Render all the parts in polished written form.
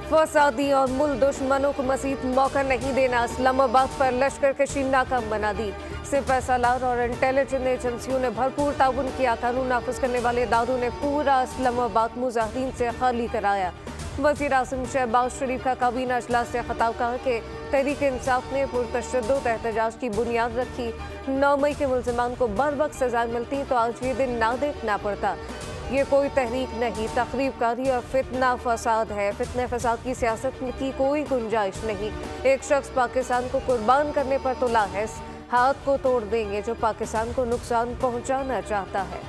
फसादी और मुल्क दुश्मनों को मजीद मौका नहीं देना। इस्लामाबाद पर लश्कर कशी नाकाम बना दी। सिर्फ SLR और इंटेलिजेंस एजेंसियों ने भरपूर ताउन किया। कानून नाफिज करने वाले इदारों ने पूरा इस्लामाबाद मुजाहिरीन से खाली कराया। वज़ीर आज़म शहबाज शरीफ का काबीना इजलास से खिताब कहा कि तहरीक इंसाफ ने पुरतशद्दुद एहतजाज की बुनियाद रखी। 9 मई के मुल्ज़िमान को बर वक्त सजा मिलती तो आज ये दिन ना देखना पड़ता। ये कोई तहरीक नहीं, तखरीबकारी और फितना फसाद है। फितने फसाद की सियासत की कोई गुंजाइश नहीं। एक शख्स पाकिस्तान को कुर्बान करने पर तुला है, हाथ को तोड़ देंगे जो पाकिस्तान को नुकसान पहुंचाना चाहता है।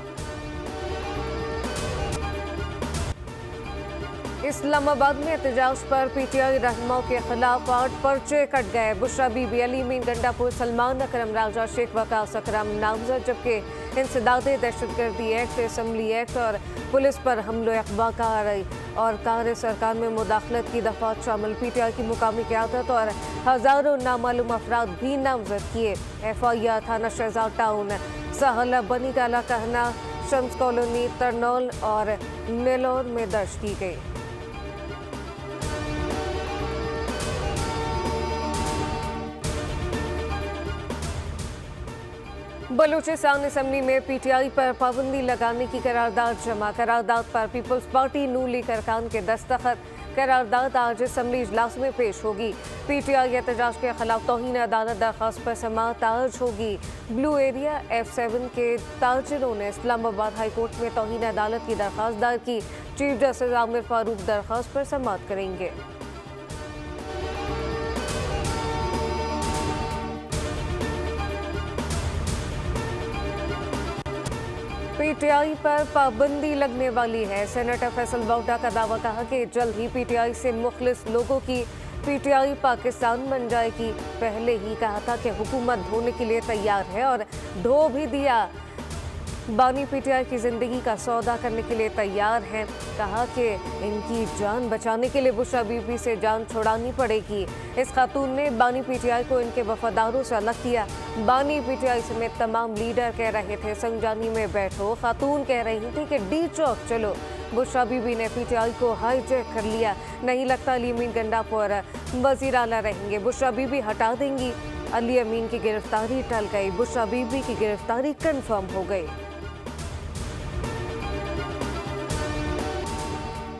इस्लामाबाद में एहतजाज पर PTI रहनुमाओं के खिलाफ 8 पर्चे कट गए। बुशरा बीबी, अली मीन गंडापुर, सलमान अकरम राजा, शेख वकास अकरम नामजद, जबकि इंसदादे दहशतगर्दी एक्ट, असम्बली एक्ट और पुलिस पर हमलो अगवा और कार सरकार में मुदाखलत की दफात शामिल। PTI की मुकामी क़यादत और हज़ारों नामालूम अफराद भी नामजद किए। FIR थाना शहजाद टाउन, सहला, बनी काला कहना, शम्स कॉलोनी, तरनौल और नेलोर में दर्ज की गई। बलूचिस्तान असम्बली में PTI पर पाबंदी लगाने की करारदाद जमा। करारदाद पर पीपल्स पार्टी नून लीग अरकान के दस्तखत। करारदाद आज असम्बली इजलास में पेश होगी। PTI एहतजाज के खिलाफ तौहीन अदालत दरख्वास्त पर समाअत आज होगी। ब्लू एरिया F7 के ताजिरों ने इस्लामाबाद हाई कोर्ट में तौहीन अदालत की दरख्वास्त दायर की। चीफ जस्टिस आमिर फारूक दरख्वास्त पर समाअत करेंगे। PTI पर पाबंदी लगने वाली है। सेनेटर फैसल बाउटा का दावा, कहा कि जल्द ही PTI से मुखलिस लोगों की PTI पाकिस्तान बन जाएगी। पहले ही कहा था कि हुकूमत ढोने के लिए तैयार है और ढो भी दिया। बानी PTI की जिंदगी का सौदा करने के लिए तैयार हैं। कहा कि इनकी जान बचाने के लिए बुशरा बीबी से जान छुड़ानी पड़ेगी। इस खातून ने बानी PTI को इनके वफादारों से अलग किया। बानी PTI समेत तमाम लीडर कह रहे थे संगजानी में बैठो। खातून कह रही थी कि D चौक चलो। बुशरा बीबी ने PTI को हाईजैक कर लिया। नहीं लगता अली अमीन गंडापुर वजीर आला रहेंगे। बुशरा बीबी हटा देंगी। अली अमीन की गिरफ्तारी टल गई। बुशरा बीबी की गिरफ्तारी कन्फर्म हो गई।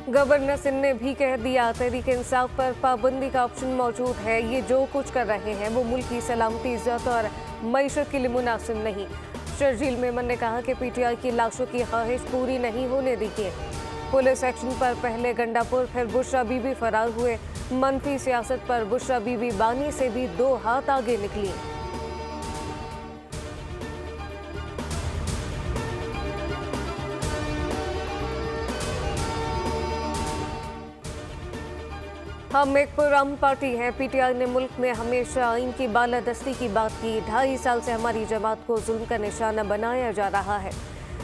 गवर्नर सिंध ने भी कह दिया तहरीक इंसाफ पर पाबंदी का ऑप्शन मौजूद है। ये जो कुछ कर रहे हैं वो मुल्क की सलामती, इज्जत और मईशत के लिए मुनासिब नहीं। शर्जील मेमन ने कहा कि PTI की लाशों की ख्वाहिश पूरी नहीं होने दी है। पुलिस एक्शन पर पहले गंडापुर फिर बुशरा बीबी फरार हुए। मनफी सियासत पर बुशरा बीबी बानी से भी 2 हाथ आगे निकली। हम एक पुरअमन पार्टी हैं। PTI ने मुल्क में हमेशा इनकी बालादस्ती की बात की। 2.5 साल से हमारी जमात को जुल्म का निशाना बनाया जा रहा है।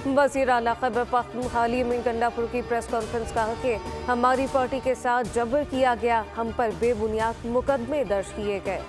वज़ीर आला खैबर पख्तूनख्वा अली अमीन गंडापुर की प्रेस कॉन्फ्रेंस, कहा कि हमारी पार्टी के साथ जबर किया गया, हम पर बेबुनियाद मुकदमे दर्ज किए गए।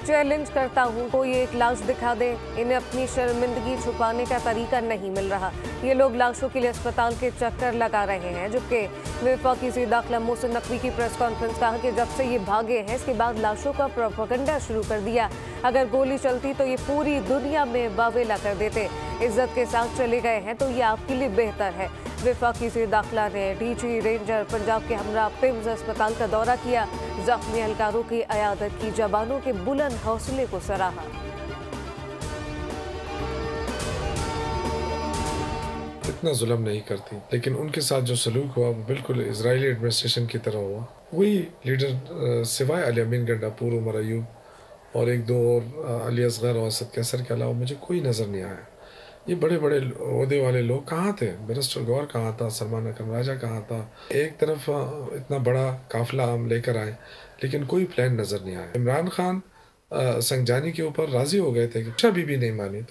चैलेंज करता हूँ, कोई एक लाश दिखा दे। इन्हें अपनी शर्मिंदगी छुपाने का तरीका नहीं मिल रहा। ये लोग लाशों के लिए अस्पताल के चक्कर लगा रहे हैं। जबकि वफाकी वज़ीर दाखिला मोहसिन नकवी की प्रेस कॉन्फ्रेंस, कहा कि जब से ये भागे हैं इसके बाद लाशों का प्रोपेगेंडा शुरू कर दिया। अगर गोली चलती तो ये पूरी दुनिया में बावेला कर देते। इज्जत के साथ चले गए हैं तो ये आपके लिए बेहतर है। वफाकी वज़ीर दाखिला ने DG रेंजर पंजाब के हमरा पिम्स अस्पताल का दौरा किया। जख्मी एहलकारों की अयादत की। जवानों के बुलंद हौसले को सराहा। इतना जुल्म नहीं करती, लेकिन उनके साथ जो सलूक हुआ वो बिल्कुल इजरायली एडमिनिस्ट्रेशन की तरह हुआ। वही लीडर सिवाय अली अमीन गंडापुर, उमर अयूब और 1-2 और अली असगर और असद कैसर के अलावा मुझे कोई नज़र नहीं आया। ये बड़े बड़े ओहदे वाले लोग कहाँ थे? बैरिस्टर गौहर कहाँ था? सलमान अकरम राजा कहाँ था? एक तरफ इतना बड़ा काफिला हम लेकर आए, लेकिन कोई प्लान नज़र नहीं आया। इमरान खान संगजानी के ऊपर राजी हो गए थे कि अच्छा बीबी नहीं मानी।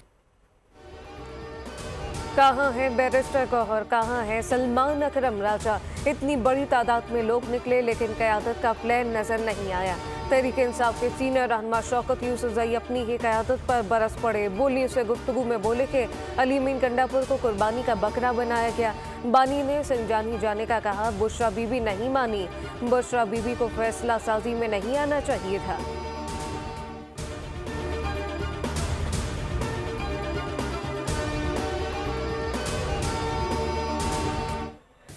कहाँ है बैरिस्टर गौहर, कहाँ है सलमान अकरम राजा? इतनी बड़ी तादाद में लोग निकले लेकिन क़यादत का प्लान नजर नहीं आया। तहरीक इंसाफ के सीनियर रहनुमा शौकत यूसुफजई अपनी ही क़यादत पर बरस पड़े। बोलियों से गुफ्तगू में बोले कि अली अमीन गंडापुर को कुर्बानी का बकरा बनाया गया। बानी ने संजानी जाने का कहा। बुशरा बीबी नहीं मानी। बुशरा बीबी को फैसला साजी में नहीं आना चाहिए था।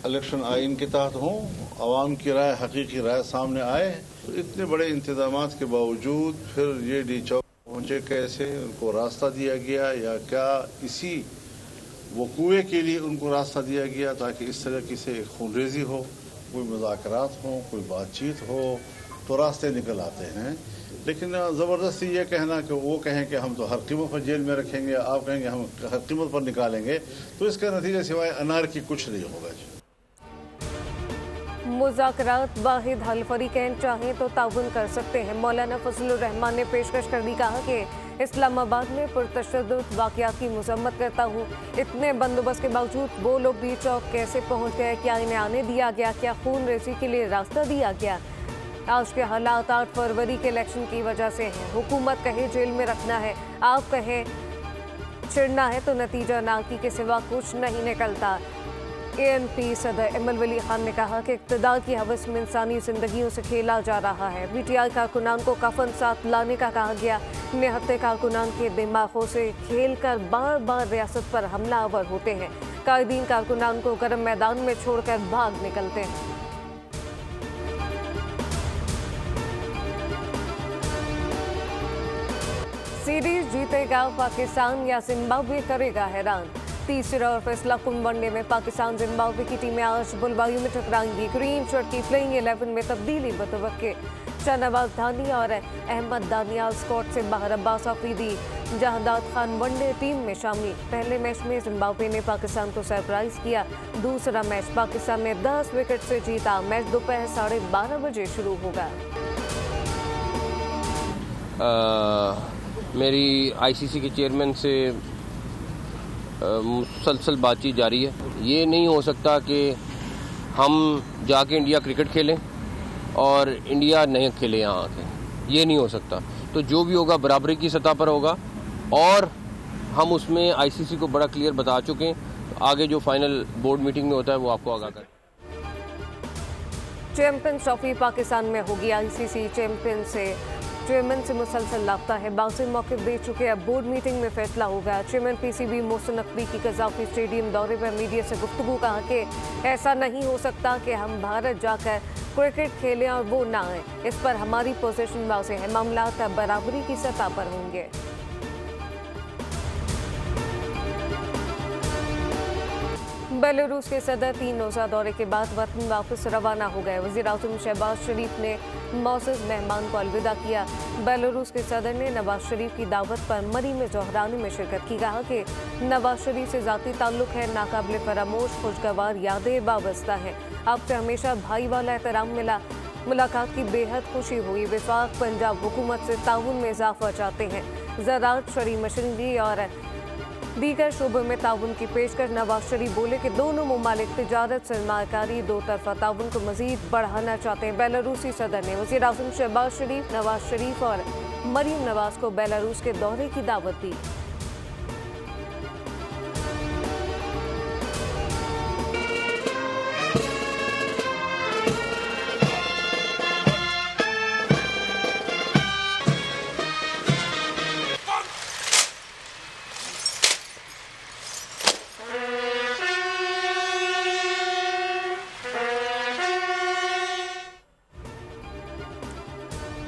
इलेक्शन आइन के तहत हों, आवाम की राय, हकीकी राय सामने आए, तो इतने बड़े इंतजामात के बावजूद फिर ये डी चौक पहुँचे कैसे? उनको रास्ता दिया गया या क्या इसी वकूए के लिए उनको रास्ता दिया गया ताकि इस तरह की से खूनरेजी हो, कोई मुज़ाकरात हो, कोई बातचीत हो तो रास्ते निकल आते हैं। लेकिन ज़बरदस्ती ये कहना कि वो कहें कि हम तो हर कीमत पर जेल में रखेंगे, आप कहेंगे हम हर कीमत पर निकालेंगे, तो इसका नतीजा सिवाय अनार की कुछ नहीं होगा। मुज़ाकरात वाहिद हल फरीकैन चाहें तो ताउन कर सकते हैं। मौलाना फजलुर रहमान ने पेशकश कर दी। कहा कि इस्लामाबाद में पुरतशद्दुद वाक़यात की मज़म्मत करता हूँ। इतने बंदोबस्त के बावजूद वो लोग डी चौक कैसे पहुँच गए? क्या इन्हें आने दिया गया? क्या खून रेजी के लिए रास्ता दिया गया? आज के हालात 8 फरवरी के इलेक्शन की वजह से हैं। हुकूमत कहे जेल में रखना है, आप कहें चिड़ना है, तो नतीजा नाकी के सिवा कुछ नहीं निकलता। ANP सदर इमल वली खान ने कहा कि इक़्तिदार की हवस में इंसानी जिंदगियों से खेला जा रहा है। PTI कारकुनान को कफन साथ लाने का कहा गया। निहत्ते कारकुनान के दिमागों से खेल कर बार बार रियासत पर हमलावर होते हैं। कायदीन कारकुनान को गर्म मैदान में छोड़कर भाग निकलते हैं। सीरीज जीतेगा पाकिस्तान या जिम्बाब्वे करेगा हैरान। तीसरा और फैसला कुन वनडे में पाकिस्तान जिम्बाब्वे की टीमें आज बुलवायु में टकराएंगी। ग्रीन शर्ट की प्लेइंग 11 में तब्दीली बतवक्के। शाहनवाज धानी और अहमद दानियाल स्क्वाड से बाहर। अब्बास आफरीदी, जहादात खान वनडे टीम में शामिल। पहले मैच में जिम्बाब्वे ने पाकिस्तान को सरप्राइज किया। दूसरा मैच पाकिस्तान ने 10 विकेट से जीता। मैच दोपहर 12:30 बजे शुरू होगा। मेरी ICC के चेयरमैन से मुसलसल बातचीत जारी है। ये नहीं हो सकता कि हम जाके इंडिया क्रिकेट खेलें और इंडिया नहीं खेले यहाँ आके, ये नहीं हो सकता। तो जो भी होगा बराबरी की सतह पर होगा और हम उसमें ICC को बड़ा क्लियर बता चुके हैं। आगे जो फाइनल बोर्ड मीटिंग में होता है वो आपको आगाह करें। चैंपियंस ट्रॉफी पाकिस्तान में होगी। ICC चेयरमैन से मुसलसल लापता है। बाउंसिंग मौक़िफ़ दे चुके। अब बोर्ड मीटिंग में फैसला होगा। चेयरमैन PCB मोहसिन नकवी की कज़ाफ़ी स्टेडियम दौरे पर मीडिया से गुफ्तगू। कहा कि ऐसा नहीं हो सकता कि हम भारत जाकर क्रिकेट खेलें और वो ना आए। इस पर हमारी पोजीशन वाज़ेह है। मामला तब बराबरी की सतह पर होंगे। बेलारूस के सदर 3 रोज़ा दौरे के बाद वतन वापस रवाना हो गए। वज़ीर-ए-आज़म शहबाज शरीफ ने मौजूद मेहमान को अलविदा किया। बेलारूस के सदर ने नवाज शरीफ की दावत पर मरी में जोहरानी में शिरकत की। कहा कि नवाज शरीफ से ज़ाती ताल्लुक है, नाकाबिल फरामोश खुशगवार यादें वाबस्ता हैं। आपसे हमेशा भाई वाला एहतराम मिला। मुलाकात की बेहद खुशी हुई। वफाक पंजाब हुकूमत से ताउन में इजाफा चाहते हैं। ज़राअत, शरी मशीनरी और दीगर शोबों में ताउन की पेशकश। नवाज शरीफ बोले कि दोनों ममालिक तिजारत, सरमाकारी, दो तरफा ताउन को मजीद बढ़ाना चाहते हैं। बेलारूसी सदर ने वज़ीर-ए-आज़म शहबाज शरीफ, नवाज शरीफ और मरीम नवाज को बेलारूस के दौरे की दावत दी।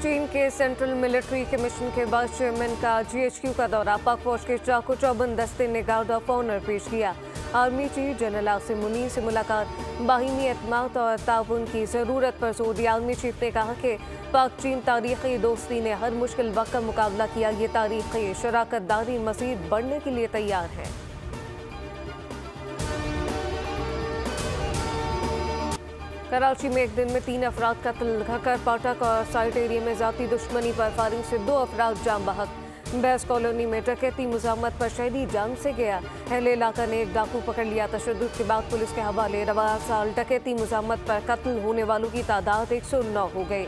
चीन के सेंट्रल मिलिट्री कमीशन के बाद चेयरमैन का GHQ का दौरा। पाक फौज के चाको चौबंद दस्ते ने गार्ड ऑफ ऑनर पेश किया। Army chief general Asim Munir से मुलाकात। बाहिमी एतमाद और ताउन की ज़रूरत पर जोर दिया। आर्मी चीफ ने कहा कि पाक चीन तारीखी दोस्ती ने हर मुश्किल वक्त का मुकाबला किया। ये तारीखी शराकत दारी मज़ीद बढ़ने के लिए तैयार है। कराची में एक दिन में 3 अफराद कत्ल। घकर पाठक और साइट एरिया में जाती दुश्मनी पर फायरिंग से 2 अफराद जाम बहक। बैस कॉलोनी में डकैती मुज़ाहमत पर शहीदी जान से गया। अहले इलाका ने एक डाकू पकड़ लिया। तशद्दुद के बाद पुलिस के हवाले। रवा साल डकैती मुज़ाहमत पर कत्ल होने वालों की तादाद 109 हो गई।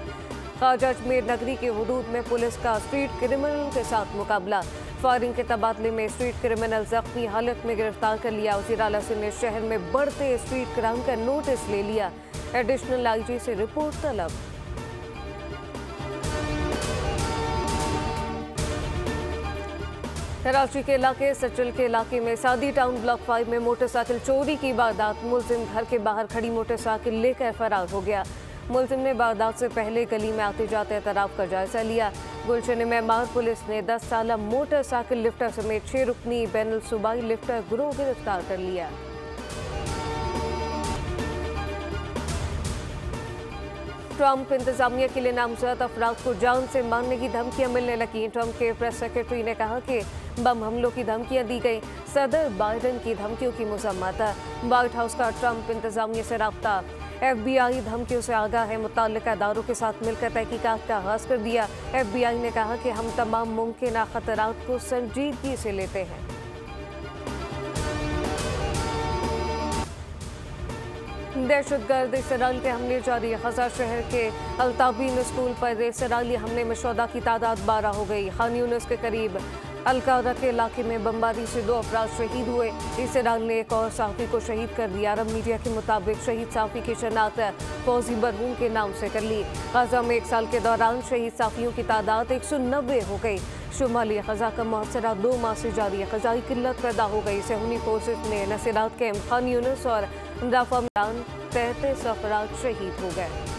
ख्वाजा अजमेर नगरी के हुदूद में पुलिस का स्ट्रीट क्रिमिनल के साथ मुकाबला। फायरिंग के तबादले में स्ट्रीट क्रिमिनल जख्मी हालत में गिरफ्तार कर लिया। वज़ीर आला ने शहर में बढ़ते स्ट्रीट क्राइम का नोटिस ले लिया। एडिशनल आईजी से रिपोर्ट तलब। कराची के इलाके सचल के इलाके में सादी टाउन ब्लॉक 5 में मोटरसाइकिल चोरी की वारदात। मुलजिम घर के बाहर खड़ी मोटरसाइकिल लेकर फरार हो गया। मुलजिम ने वारदात से पहले गली में आते जाते एतराफ़ का जायजा लिया। गुलशन मेमार पुलिस ने 10 साला मोटरसाइकिल लिफ्टर समेत 6 रुकनी बैनुल सूबाई लिफ्टर गिरोह गिरफ्तार कर लिया। ट्रंप इंतजामिया के लिए नामजद अफराद को जान से मारने की धमकियां मिलने लगी। ट्रंप के प्रेस सेक्रेटरी ने कहा कि बम हमलों की धमकियां दी गई। सदर बाइडन की धमकियों की मजम्मत। व्हाइट हाउस का ट्रंप इंतजामिया से राब्ता। FBI धमकियों से आगाह है। मुताल्लिका इदारों के साथ मिलकर तहकीकात का आगाज कर दिया। FBI ने कहा कि हम तमाम मुमकिन खतरात को संजीदगी से लेते हैं। दहशतगर्द इसराइल के हमले जारी। गजा शहर के अल्ताबीन स्कूल पर इसराइली हमले में शुहदा की तादाद 12 हो गई। खान यूनिस के करीब अलकारा के इलाके में बमबारी से 2 अफराद शहीद हुए। इसराइल ने एक और सहाफ़ी को शहीद कर दिया। अरब मीडिया के मुताबिक शहीद सहाफ़ी की शनाख्त फौजी बरहूम के नाम से कर ली। गजा में 1 साल के दौरान शहीद सहाफ़ियों की तादाद 190 हो गई। शुमाली गजा का मुआसरा 2 माह से जारी है। ग़ज़ाई किल्लत पैदा हो गई। सहूनी फोर्सेस ने नसीरात कैंप खान यूनिस और राफा में 33 अफराद शहीद हो गए।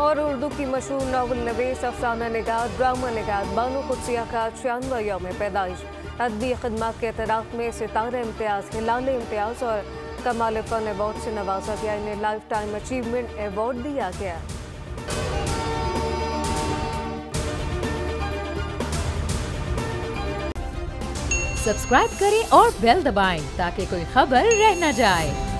और उर्दू की मशहूर नावल नवीस अफसाना निगार ड्रामा निगार बानो कुद्सिया का 96वां यौम पैदाइश। अदबी खिदमत के एतराफ़ में सितारा इम्तियाज़, हिलाल इम्तियाज़ और कमाल फन अवार्ड से नवाजा गया। इन्हें लाइफ टाइम अचीवमेंट अवार्ड दिया गया। सब्सक्राइब करें और बेल दबाएं ताकि कोई खबर रह न जाए।